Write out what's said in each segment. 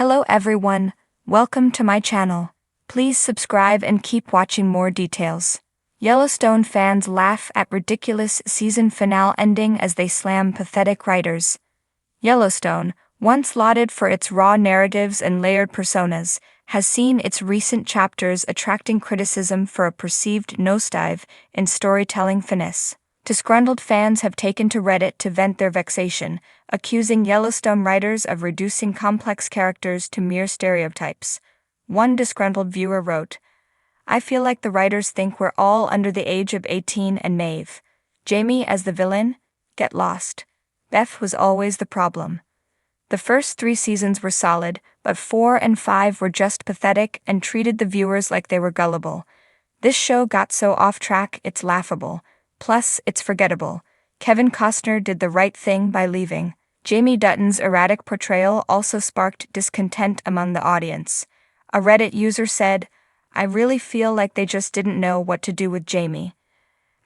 Hello everyone, welcome to my channel. Please subscribe and keep watching more details. Yellowstone fans laugh at ridiculous season finale ending as they slam pathetic writers. Yellowstone, once lauded for its raw narratives and layered personas, has seen its recent chapters attracting criticism for a perceived nosedive in storytelling finesse. Disgruntled fans have taken to Reddit to vent their vexation, accusing Yellowstone writers of reducing complex characters to mere stereotypes. One disgruntled viewer wrote, "I feel like the writers think we're all under the age of 18 and naive. Jamie as the villain? Get lost. Beth was always the problem. The first 3 seasons were solid, but 4 and 5 were just pathetic and treated the viewers like they were gullible. This show got so off track it's laughable. Plus, it's forgettable. Kevin Costner did the right thing by leaving." Jamie Dutton's erratic portrayal also sparked discontent among the audience. A Reddit user said, "I really feel like they just didn't know what to do with Jamie.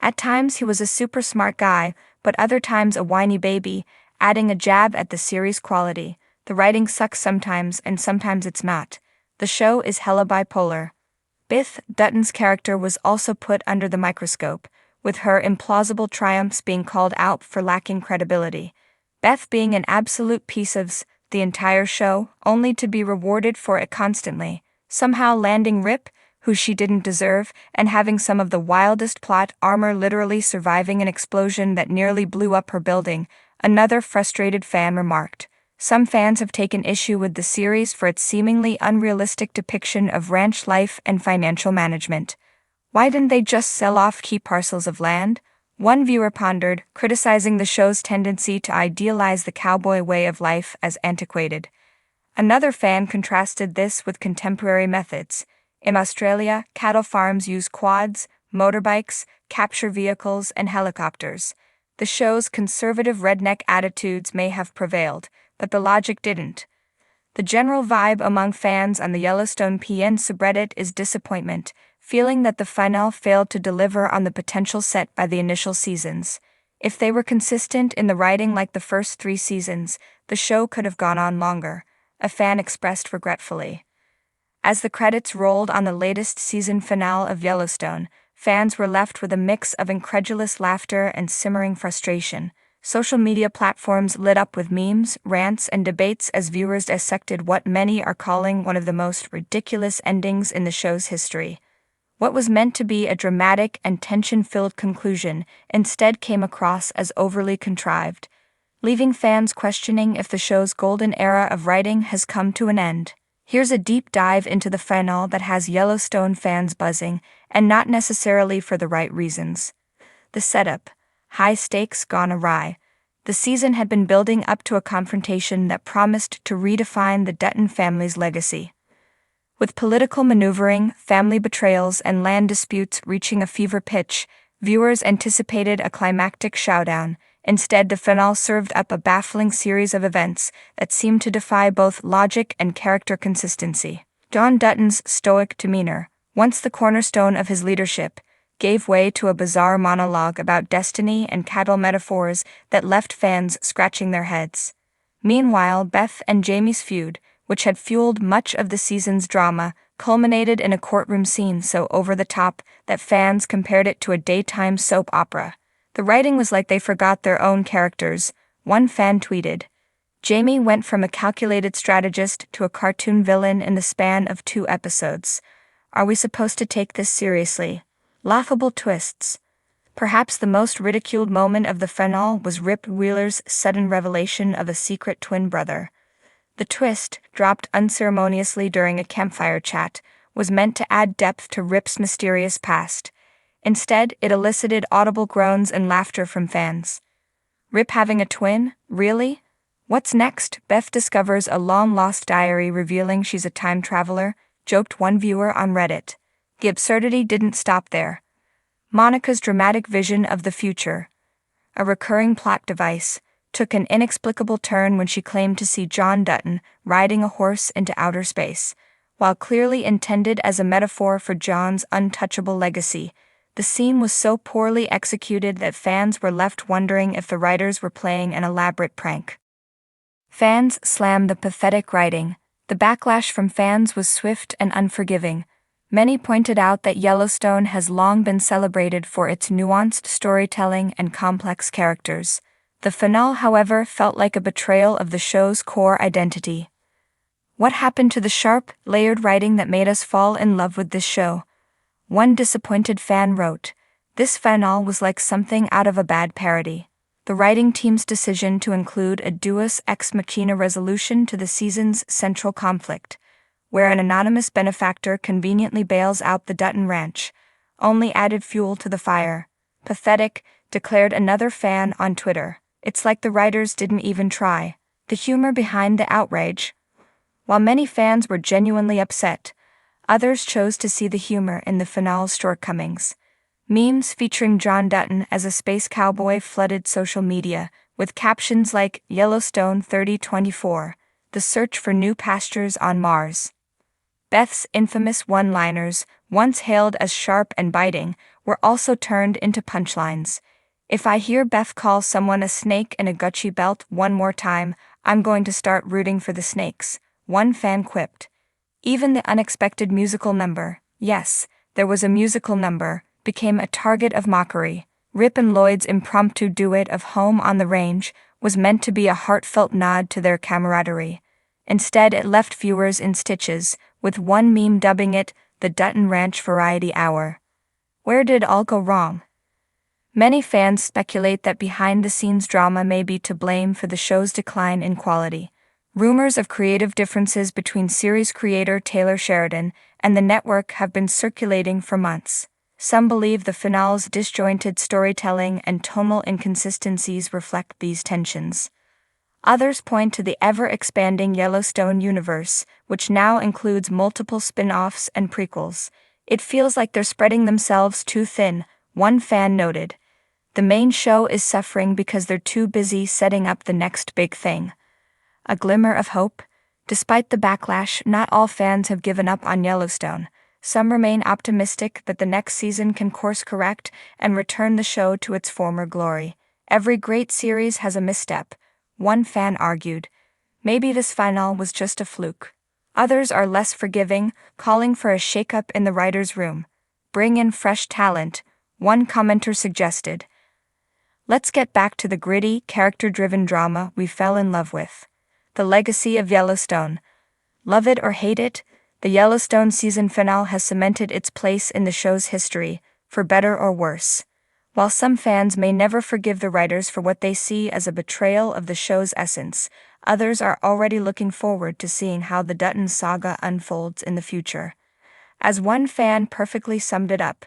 At times he was a super smart guy, but other times a whiny baby, adding a jab at the series' quality. The writing sucks sometimes and sometimes it's not. The show is hella bipolar." Beth Dutton's character was also put under the microscope, with her implausible triumphs being called out for lacking credibility. Beth being an absolute piece of the entire show, only to be rewarded for it constantly, somehow landing Rip, who she didn't deserve, and having some of the wildest plot armor, literally surviving an explosion that nearly blew up her building, another frustrated fan remarked. Some fans have taken issue with the series for its seemingly unrealistic depiction of ranch life and financial management. Why didn't they just sell off key parcels of land? One viewer pondered, criticizing the show's tendency to idealize the cowboy way of life as antiquated. Another fan contrasted this with contemporary methods. In Australia, cattle farms use quads, motorbikes, capture vehicles, and helicopters. The show's conservative redneck attitudes may have prevailed, but the logic didn't. The general vibe among fans on the Yellowstone PN subreddit is disappointment, feeling that the finale failed to deliver on the potential set by the initial seasons. If they were consistent in the writing like the first 3 seasons, the show could have gone on longer, a fan expressed regretfully. As the credits rolled on the latest season finale of Yellowstone, fans were left with a mix of incredulous laughter and simmering frustration. Social media platforms lit up with memes, rants, and debates as viewers dissected what many are calling one of the most ridiculous endings in the show's history. What was meant to be a dramatic and tension-filled conclusion instead came across as overly contrived, leaving fans questioning if the show's golden era of writing has come to an end. Here's a deep dive into the finale that has Yellowstone fans buzzing, and not necessarily for the right reasons. The setup: high stakes gone awry. The season had been building up to a confrontation that promised to redefine the Dutton family's legacy. With political maneuvering, family betrayals, and land disputes reaching a fever pitch, viewers anticipated a climactic showdown. Instead, the finale served up a baffling series of events that seemed to defy both logic and character consistency. John Dutton's stoic demeanor, once the cornerstone of his leadership, gave way to a bizarre monologue about destiny and cattle metaphors that left fans scratching their heads. Meanwhile, Beth and Jamie's feud, which had fueled much of the season's drama, culminated in a courtroom scene so over the top that fans compared it to a daytime soap opera. The writing was like they forgot their own characters. One fan tweeted, "Jamie went from a calculated strategist to a cartoon villain in the span of 2 episodes. Are we supposed to take this seriously?" Laughable twists. Perhaps the most ridiculed moment of the finale was Rip Wheeler's sudden revelation of a secret twin brother. The twist, dropped unceremoniously during a campfire chat, was meant to add depth to Rip's mysterious past. Instead, it elicited audible groans and laughter from fans. Rip having a twin? Really? What's next? Beth discovers a long-lost diary revealing she's a time traveler, joked one viewer on Reddit. The absurdity didn't stop there. Monica's dramatic vision of the future, a recurring plot device, took an inexplicable turn when she claimed to see John Dutton riding a horse into outer space. While clearly intended as a metaphor for John's untouchable legacy, the scene was so poorly executed that fans were left wondering if the writers were playing an elaborate prank. Fans slammed the pathetic writing, The backlash from fans was swift and unforgiving. Many pointed out that Yellowstone has long been celebrated for its nuanced storytelling and complex characters. The finale, however, felt like a betrayal of the show's core identity. What happened to the sharp, layered writing that made us fall in love with this show? One disappointed fan wrote, "This finale was like something out of a bad parody." The writing team's decision to include a deus ex machina resolution to the season's central conflict, where an anonymous benefactor conveniently bails out the Dutton Ranch, only added fuel to the fire. "Pathetic," declared another fan on Twitter. "It's like the writers didn't even try." The humor behind the outrage. While many fans were genuinely upset, others chose to see the humor in the finale's shortcomings. Memes featuring John Dutton as a space cowboy flooded social media, with captions like "Yellowstone 3024, the search for new pastures on Mars." Beth's infamous one-liners, once hailed as sharp and biting, were also turned into punchlines. "If I hear Beth call someone a snake in a Gucci belt one more time, I'm going to start rooting for the snakes," one fan quipped. Even the unexpected musical number, yes, there was a musical number, became a target of mockery. Rip and Lloyd's impromptu duet of "Home on the Range" was meant to be a heartfelt nod to their camaraderie. Instead, it left viewers in stitches, with one meme dubbing it the Dutton Ranch Variety Hour. Where did it all go wrong? Many fans speculate that behind-the-scenes drama may be to blame for the show's decline in quality. Rumors of creative differences between series creator Taylor Sheridan and the network have been circulating for months. Some believe the finale's disjointed storytelling and tonal inconsistencies reflect these tensions. Others point to the ever-expanding Yellowstone universe, which now includes multiple spin-offs and prequels. "It feels like they're spreading themselves too thin," one fan noted. "The main show is suffering because they're too busy setting up the next big thing." A glimmer of hope? Despite the backlash, not all fans have given up on Yellowstone. Some remain optimistic that the next season can course-correct and return the show to its former glory. "Every great series has a misstep," one fan argued. "Maybe this finale was just a fluke." Others are less forgiving, calling for a shakeup in the writers' room. "Bring in fresh talent," one commenter suggested. "Let's get back to the gritty, character-driven drama we fell in love with." The legacy of Yellowstone. Love it or hate it, the Yellowstone season finale has cemented its place in the show's history, for better or worse. While some fans may never forgive the writers for what they see as a betrayal of the show's essence, others are already looking forward to seeing how the Dutton saga unfolds in the future. As one fan perfectly summed it up,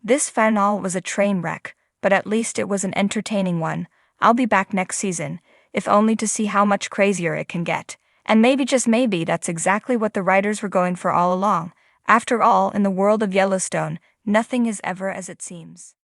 "This finale was a train wreck, but at least it was an entertaining one. I'll be back next season, if only to see how much crazier it can get." And maybe, just maybe, that's exactly what the writers were going for all along. After all, in the world of Yellowstone, nothing is ever as it seems.